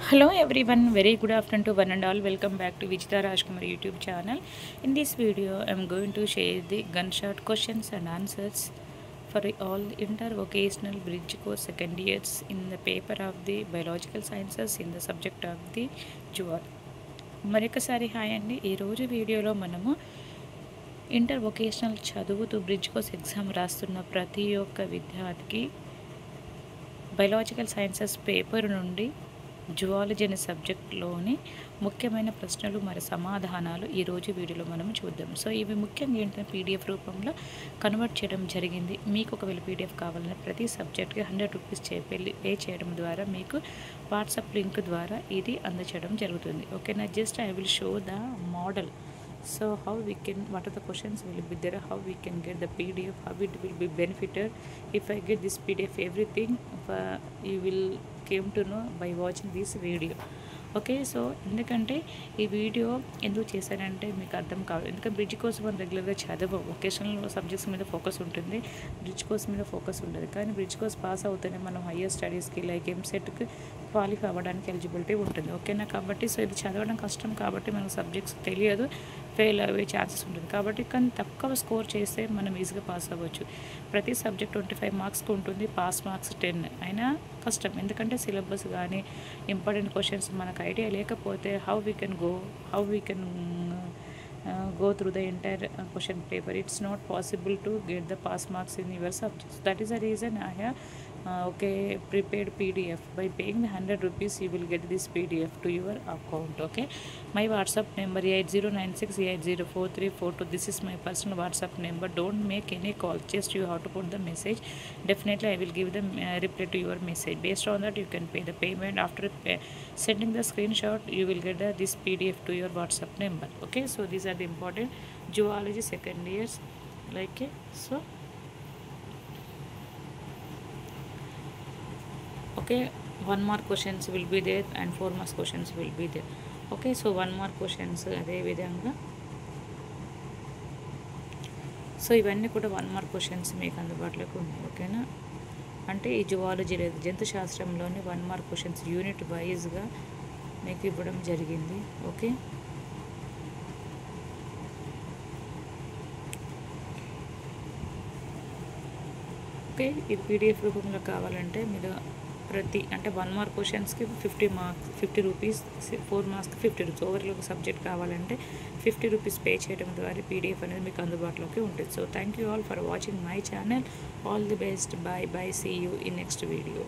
Hello everyone, very good afternoon to one and all. Welcome back to Vijita Rajkumar YouTube channel. In this video, I am going to share the gunshot questions and answers for all intervocational bridge course second years in the paper of the biological sciences in the subject of the zoology. మరొకసారి hi అండి. ఈరోజు వీడియోలో మనము inter vocational చదువుతూ bridge course exam రాస్తున్న ప్రతి ఒక్క విద్యార్థికి బయాలజికల్ సైన్సెస్ పేపర్ నుండి జువాలజీ అనే సబ్జెక్ట్లోని ముఖ్యమైన ప్రశ్నలు మరి సమాధానాలు ఈరోజు వీడియోలో మనం చూద్దాం. సో ఇవి ముఖ్యంగా ఏంటంటే పీడిఎఫ్ రూపంలో కన్వర్ట్ చేయడం జరిగింది. మీకు ఒకవేళ పీడిఎఫ్ కావాలంటే ప్రతి సబ్జెక్ట్కి 100 రూపీస్ పే చేయడం ద్వారా మీకు వాట్సాప్ లింక్ ద్వారా ఇది అందచేయడం జరుగుతుంది. ఓకేనా, just I will show the model. So how we can, what are the questions will be there, how we can get the PDF, how it will be benefited if I get this PDF, everything you will came to know by watching this video. Okay, so ఎందుకంటే ఈ video ఎందుకు చేశానంటే మీకు అర్థం కావాలి. ఎందుకంటే bridge కోసం మనం రెగ్యులర్గా చదవం, వొకేషనల్ సబ్జెక్ట్స్ మీద ఫోకస్ ఉంటుంది, బ్రిడ్జ్ కోర్స్ మీద ఫోకస్ ఉంటుంది. కానీ బ్రిడ్జ్ కోర్స్ పాస్ అవుతూనే మనం హయ్యర్ స్టడీస్కి లైక్ ఎంసెట్కి క్వాలిఫై అవ్వడానికి ఎలిజిబిలిటీ ఉంటుంది. ఓకేనా, కాబట్టి సో ఇది చదవడం కష్టం కాబట్టి మనకు సబ్జెక్ట్స్ తెలియదు, ఫెయిల్ అయ్యే ఛాన్సెస్ ఉంటుంది. కాబట్టి కానీ తక్కువ స్కోర్ చేస్తే మనం ఈజీగా పాస్ అవ్వచ్చు. ప్రతి సబ్జెక్ట్ 25 మార్క్స్కి ఉంటుంది, పాస్ మార్క్స్ 10 అయినా కష్టం. ఎందుకంటే సిలబస్ కానీ ఇంపార్టెంట్ క్వశ్చన్స్ మనకు ఐడియా లేకపోతే how we can go through the entire question paper. It's not possible to get the pass marks in your subjects. That is the reason I have prepared PDF. By paying the 100 rupees you will get this PDF to your account. Okay, my WhatsApp number 8096804342. this is my personal WhatsApp number. Don't make any call, just you have to put the message. Definitely I will give the reply to your message. Based on that you can pay the payment. After sending the screenshot you will get this PDF to your WhatsApp number. Okay, so these are the important zoology second years. Like so okay, 1 mark questions will be there and 4 marks questions will be there. Okay, so 1 mark questions అదే విధంగా. So ఇవన్నీ కూడా 1 mark questions మీకు అందుబాటులోకి ఉన్నాయి. ఓకేనా, అంటే ఈ జువాలజీ లేదు, జంతు శాస్త్రంలోని 1 మార్క్ క్వశ్చన్స్ యూనిట్ వైజ్గా మీకు ఇవ్వడం జరిగింది. ఓకే, ఓకే, ఈ పీడిఎఫ్ రూపంలో కావాలంటే మీరు ప్రతి అంటే 1 మార్క్ క్వశ్చన్స్కి 50 రూపీస్, 4 మార్క్స్కి 50 రూపీస్. ఓవరాల్ ఒక సబ్జెక్ట్ కావాలంటే 50 రూపీస్ పే చేయడం ద్వారా పీడిఎఫ్ అనేది మీకు అందుబాటులోకి ఉంటుంది. So thank you all for watching my channel. All the best. Bye bye, see you in next video.